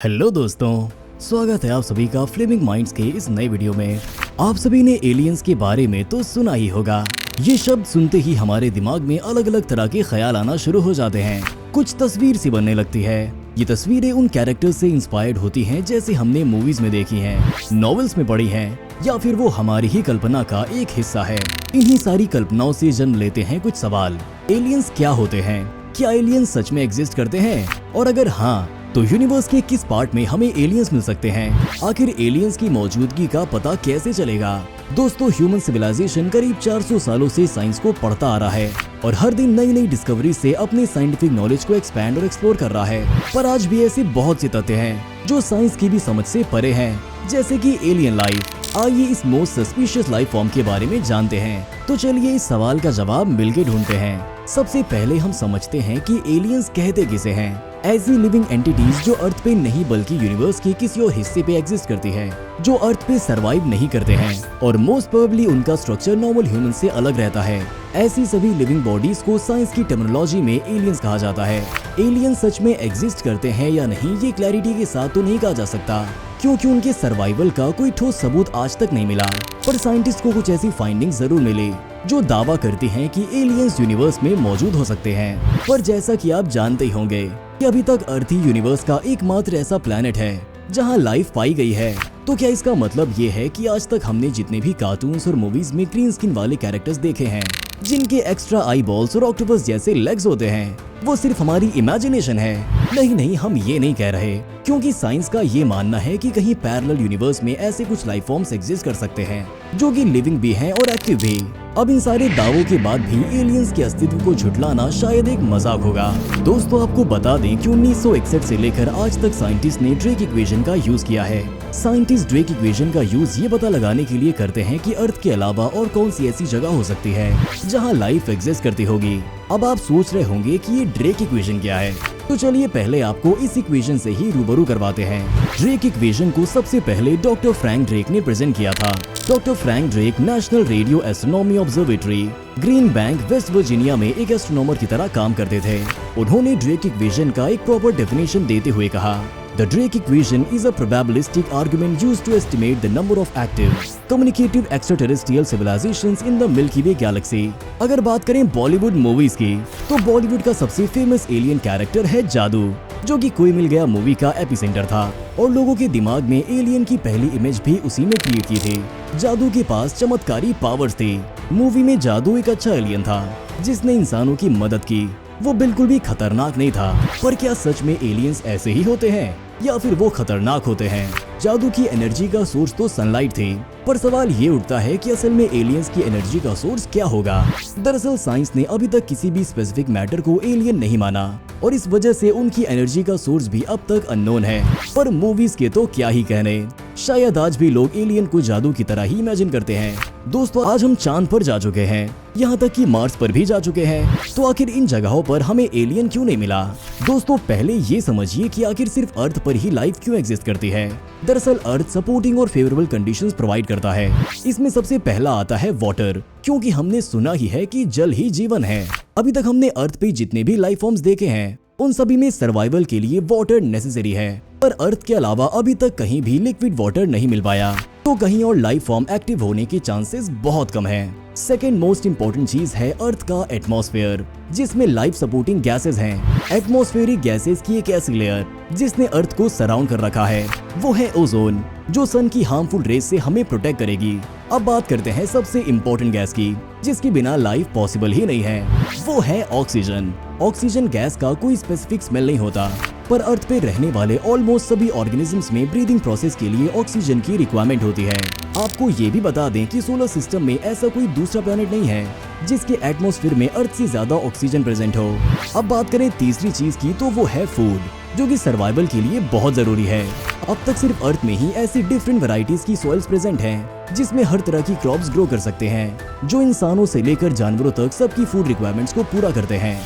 Hello दोस्तों, स्वागत है आप सभी का फ्लेमिंग माइंड्स के इस नए वीडियो में। आप सभी ने एलियंस के बारे में तो सुना ही होगा। ये शब्द सुनते ही हमारे दिमाग में अलग अलग तरह के ख्याल आना शुरू हो जाते हैं। कुछ तस्वीर सी बनने लगती है। ये तस्वीरें उन कैरेक्टर्स से इंस्पायर्ड होती हैं जैसे हमने मूवीज में देखी हैं, नॉवेल्स में पढ़ी हैं, या फिर वो हमारी ही कल्पना का एक हिस्सा है। इन्हीं सारी कल्पनाओं से जन्म लेते हैं कुछ सवाल। एलियंस क्या होते हैं? क्या एलियंस सच में एग्जिस्ट करते हैं? और अगर हाँ, तो यूनिवर्स के किस पार्ट में हमें एलियंस मिल सकते हैं? आखिर एलियंस की मौजूदगी का पता कैसे चलेगा? दोस्तों, ह्यूमन सिविलाइजेशन करीब 400 सालों से साइंस को पढ़ता आ रहा है और हर दिन नई नई डिस्कवरी से अपने साइंटिफिक नॉलेज को एक्सपैंड और एक्सप्लोर कर रहा है। पर आज भी ऐसे बहुत से तथ्य हैं जो साइंस की भी समझ से परे हैं, जैसे कि एलियन लाइफ। आइए इस मोस्ट सस्पिशियस लाइफ फॉर्म के बारे में जानते हैं। तो चलिए इस सवाल का जवाब मिलके ढूंढते हैं। सबसे पहले हम समझते हैं कि एलियंस कहते किसे हैं। ऐसी लिविंग एंटिटीज जो अर्थ पे नहीं बल्कि यूनिवर्स के किसी और हिस्से पे एग्जिस्ट करती है, जो अर्थ पे सरवाइव नहीं करते हैं और मोस्ट प्रोबेबली उनका स्ट्रक्चर नॉर्मल ह्यूमन से अलग रहता है। ऐसी सभी लिविंग बॉडीज को साइंस की टर्मिनोलॉजी में एलियंस कहा जाता है। एलियंस सच में एग्जिस्ट करते हैं या नहीं, ये क्लैरिटी के साथ तो नहीं कहा जा सकता, क्योंकि उनके सर्वाइवल का कोई ठोस सबूत आज तक नहीं मिला। पर साइंटिस्ट को कुछ ऐसी फाइंडिंग जरूर मिली जो दावा करती हैं कि एलियंस यूनिवर्स में मौजूद हो सकते हैं। पर जैसा कि आप जानते ही होंगे कि अभी तक अर्थ ही यूनिवर्स का एकमात्र ऐसा प्लैनेट है जहां लाइफ पाई गई है। तो क्या इसका मतलब ये है कि आज तक हमने जितने भी कार्टून्स और मूवीज में ग्रीन स्किन वाले कैरेक्टर्स देखे हैं, जिनके एक्स्ट्रा आई बॉल्स और ऑक्टोपस जैसे लेग्स होते हैं, वो सिर्फ हमारी इमेजिनेशन है? नहीं, हम ये नहीं कह रहे, क्योंकि साइंस का ये मानना है कि कहीं पैरेलल यूनिवर्स में ऐसे कुछ लाइफ फॉर्म्स एग्जिस्ट कर सकते हैं जो कि लिविंग भी हैं और एक्टिव भी। अब इन सारे दावों के बाद भी एलियंस के अस्तित्व को झुठलाना शायद एक मजाक होगा। दोस्तों, आपको बता दें कि 1961 से लेकर आज तक साइंटिस्ट ने ड्रेक इक्वेशन का यूज किया है। साइंटिस्ट ड्रेक इक्वेशन का यूज ये पता लगाने के लिए करते हैं कि अर्थ के अलावा और कौन सी ऐसी जगह हो सकती है जहां लाइफ एग्जिस्ट करती होगी। अब आप सोच रहे होंगे कि ये ड्रेक इक्वेशन क्या है, तो चलिए पहले आपको इस इक्वेशन से ही रूबरू करवाते हैं। ड्रेक इक्वेशन को सबसे पहले डॉक्टर फ्रैंक ड्रेक ने प्रेजेंट किया था। Doctor Frank Drake national radio astronomy observatory, green bank, West Virginia में एक एस्ट्रोनॉमर की तरह काम करते थे। उन्होंने ड्रेक इक्वेशन का एक प्रॉपर डेफिनेशन देते हुए कहा, The Drake equation is a probabilistic argument used to estimate the number of active, communicative extraterrestrial civilizations in the Milky Way galaxy। अगर बात करें बॉलीवुड मूवीज की, तो बॉलीवुड का सबसे फेमस एलियन कैरेक्टर है जादू, जो कि कोई मिल गया मूवी का एपिसेंटर था और लोगों के दिमाग में एलियन की पहली इमेज भी उसी में क्रिएट की थी। जादू के पास चमत्कारी पावर्स थी। मूवी में जादू एक अच्छा एलियन था जिसने इंसानों की मदद की। वो बिल्कुल भी खतरनाक नहीं था। पर क्या सच में एलियंस ऐसे ही होते हैं या फिर वो खतरनाक होते हैं? जादू की एनर्जी का सोर्स तो सनलाइट थी, पर सवाल ये उठता है कि असल में एलियंस की एनर्जी का सोर्स क्या होगा? दरअसल साइंस ने अभी तक किसी भी स्पेसिफिक मैटर को एलियन नहीं माना और इस वजह से उनकी एनर्जी का सोर्स भी अब तक अननोन है। पर मूवीज के तो क्या ही कहने, शायद आज भी लोग एलियन को जादू की तरह ही इमेजिन करते हैं। दोस्तों, आज हम चांद पर जा चुके हैं, यहाँ तक कि मार्स पर भी जा चुके हैं, तो आखिर इन जगहों पर हमें एलियन क्यों नहीं मिला? दोस्तों, पहले ये समझिए कि आखिर सिर्फ अर्थ पर ही लाइफ क्यों एग्जिस्ट करती है। दरअसल अर्थ सपोर्टिंग और फेवरेबल कंडीशंस प्रोवाइड करता है। इसमें सबसे पहला आता है वाटर, क्योंकि हमने सुना ही है कि जल ही जीवन है। अभी तक हमने अर्थ पे जितने भी लाइफ फॉर्म्स देखे हैं, उन सभी में सर्वाइवल के लिए वाटर नेसेसरी है। पर अर्थ के अलावा अभी तक कहीं भी लिक्विड वाटर नहीं मिल पाया, तो कहीं और लाइफ फॉर्म एक्टिव होने के चांसेस बहुत कम हैं। सेकेंड मोस्ट इम्पोर्टेंट चीज है अर्थ का एटमॉस्फेयर, जिसमें लाइफ सपोर्टिंग गैसेस हैं। एटमॉस्फेरिक गैसेस की एक ऐसी लेयर जिसने अर्थ को सराउंड कर रखा है, वो है ओजोन, जो सन की हार्मफुल रेस से हमें प्रोटेक्ट करेगी। अब बात करते हैं सबसे इम्पोर्टेंट गैस की, जिसके बिना लाइफ पॉसिबल ही नहीं है, वो है ऑक्सीजन। ऑक्सीजन गैस का कोई स्पेसिफिक स्मेल नहीं होता, पर अर्थ पे रहने वाले ऑलमोस्ट सभी ऑर्गेनिजम्स में ब्रीदिंग प्रोसेस के लिए ऑक्सीजन की रिक्वायरमेंट होती है। आपको ये भी बता दें कि सोलर सिस्टम में ऐसा कोई दूसरा प्लैनेट नहीं है जिसके एटमॉस्फेयर में अर्थ से ज्यादा ऑक्सीजन प्रेजेंट हो। अब बात करें तीसरी चीज की, तो वो है फूड, जो कि सर्वाइवल के लिए बहुत जरूरी है। अब तक सिर्फ अर्थ में ही ऐसी डिफरेंट वैरायटीज की सॉइल्स प्रेजेंट हैं, जिसमें हर तरह की क्रॉप्स ग्रो कर सकते हैं, जो इंसानों से लेकर जानवरों तक सबकी फूड रिक्वायरमेंट्स को पूरा करते हैं।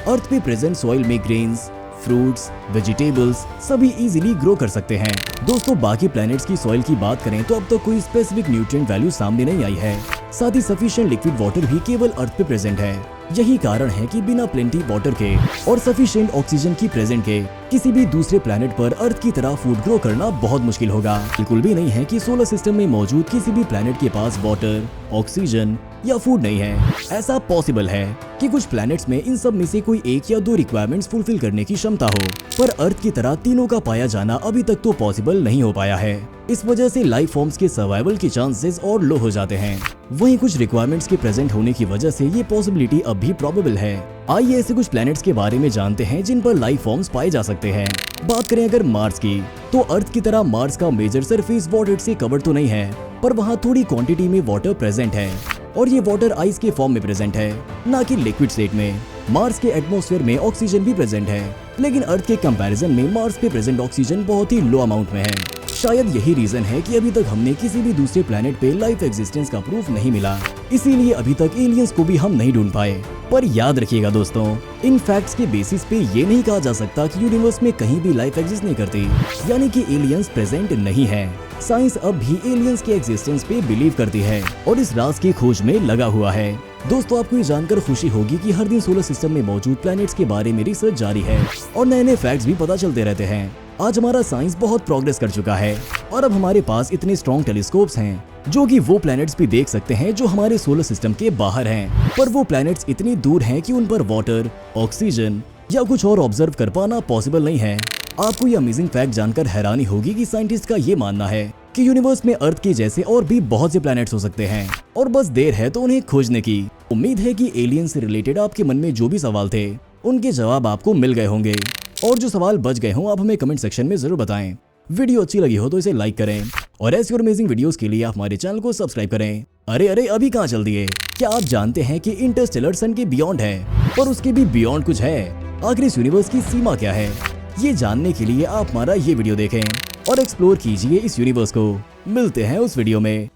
अर्थ पे प्रेजेंट सॉइल में ग्रेन्स, फ्रूट्स, वेजिटेबल्स सभी इजीली ग्रो कर सकते हैं। दोस्तों, बाकी प्लैनेट्स की सॉइल की बात करें तो अब तक कोई स्पेसिफिक न्यूट्रिएंट वैल्यू सामने नहीं आई है। साथ ही सफिशिएंट लिक्विड वाटर भी केवल अर्थ पे प्रेजेंट है। यही कारण है कि बिना प्लेंटी वाटर के और सफिशिएंट ऑक्सीजन की प्रेजेंट के किसी भी दूसरे प्लेनेट पर अर्थ की तरह फूड ग्रो करना बहुत मुश्किल होगा। बिल्कुल भी नहीं है कि सोलर सिस्टम में मौजूद किसी भी प्लेनेट के पास वाटर, ऑक्सीजन या फूड नहीं है। ऐसा पॉसिबल है कि कुछ प्लैनेट्स में इन सब में से कोई एक या दो रिक्वायरमेंट्स फुलफिल करने की क्षमता हो, पर अर्थ की तरह तीनों का पाया जाना अभी तक तो पॉसिबल नहीं हो पाया है। इस वजह से लाइफ फॉर्म्स के सर्वाइवल के चांसेस और लो हो जाते हैं। वहीं कुछ रिक्वायरमेंट्स के प्रेजेंट होने की वजह से ये पॉसिबिलिटी अब भी प्रोबेबल है। आइए ऐसे कुछ प्लैनेट्स के बारे में जानते हैं जिन पर लाइफ फॉर्म्स पाए जा सकते हैं। बात करें अगर मार्स की, तो अर्थ की तरह मार्स का मेजर सरफेस वाटर से कवर्ड तो नहीं है, पर वहाँ थोड़ी क्वांटिटी में वाटर प्रेजेंट है और ये वाटर आइस के फॉर्म में प्रेजेंट है, ना कि लिक्विड स्टेट में। मार्स के एटमॉस्फेयर में ऑक्सीजन भी प्रेजेंट है, लेकिन अर्थ के कंपैरिजन में मार्स पे प्रेजेंट ऑक्सीजन बहुत ही लो अमाउंट में है। शायद यही रीजन है कि अभी तक हमने किसी भी दूसरे प्लेनेट पे लाइफ एग्जिस्टेंस का प्रूफ नहीं मिला, इसीलिए अभी तक एलियंस को भी हम नहीं ढूंढ पाए। पर याद रखिएगा दोस्तों, इन फैक्ट्स के बेसिस पे ये नहीं कहा जा सकता कि यूनिवर्स में कहीं भी लाइफ एग्जिस्ट नहीं करती, यानी कि एलियंस प्रेजेंट नहीं है। साइंस अब भी एलियंस के एग्जिस्टेंस पे बिलीव करती है और इस राज की खोज में लगा हुआ है। दोस्तों, आपको ये जानकर खुशी होगी कि हर दिन सोलर सिस्टम में मौजूद प्लैनेट्स के बारे में रिसर्च जारी है और नए नए फैक्ट्स भी पता चलते रहते हैं। आज हमारा साइंस बहुत प्रोग्रेस कर चुका है और अब हमारे पास इतने स्ट्रॉन्ग टेलीस्कोप्स हैं जो कि वो प्लैनेट्स भी देख सकते हैं जो हमारे सोलर सिस्टम के बाहर हैं। पर वो प्लैनेट्स इतनी दूर हैं कि उन पर वाटर, ऑक्सीजन या कुछ और ऑब्जर्व कर पाना पॉसिबल नहीं है। आपको ये अमेजिंग फैक्ट जानकर हैरानी होगी कि साइंटिस्ट का ये मानना है कि यूनिवर्स में अर्थ के जैसे और भी बहुत से प्लैनेट्स हो सकते हैं और बस देर है तो उन्हें खोजने की। उम्मीद है कि एलियन से रिलेटेड आपके मन में जो भी सवाल थे उनके जवाब आपको मिल गए होंगे, और जो सवाल बच गए हों आप हमें कमेंट सेक्शन में जरूर बताएं। वीडियो अच्छी लगी हो तो इसे लाइक करें और ऐसी और अमेजिंग वीडियोस के लिए आप हमारे चैनल को सब्सक्राइब करें। अरे अभी कहाँ चल दिए? क्या आप जानते हैं कि इंटरस्टेलर सन के बियॉन्ड है, पर उसके भी बियॉन्ड कुछ है? आखिर इस यूनिवर्स की सीमा क्या है? ये जानने के लिए आप हमारा ये वीडियो देखें और एक्सप्लोर कीजिए इस यूनिवर्स को। मिलते हैं उस वीडियो में।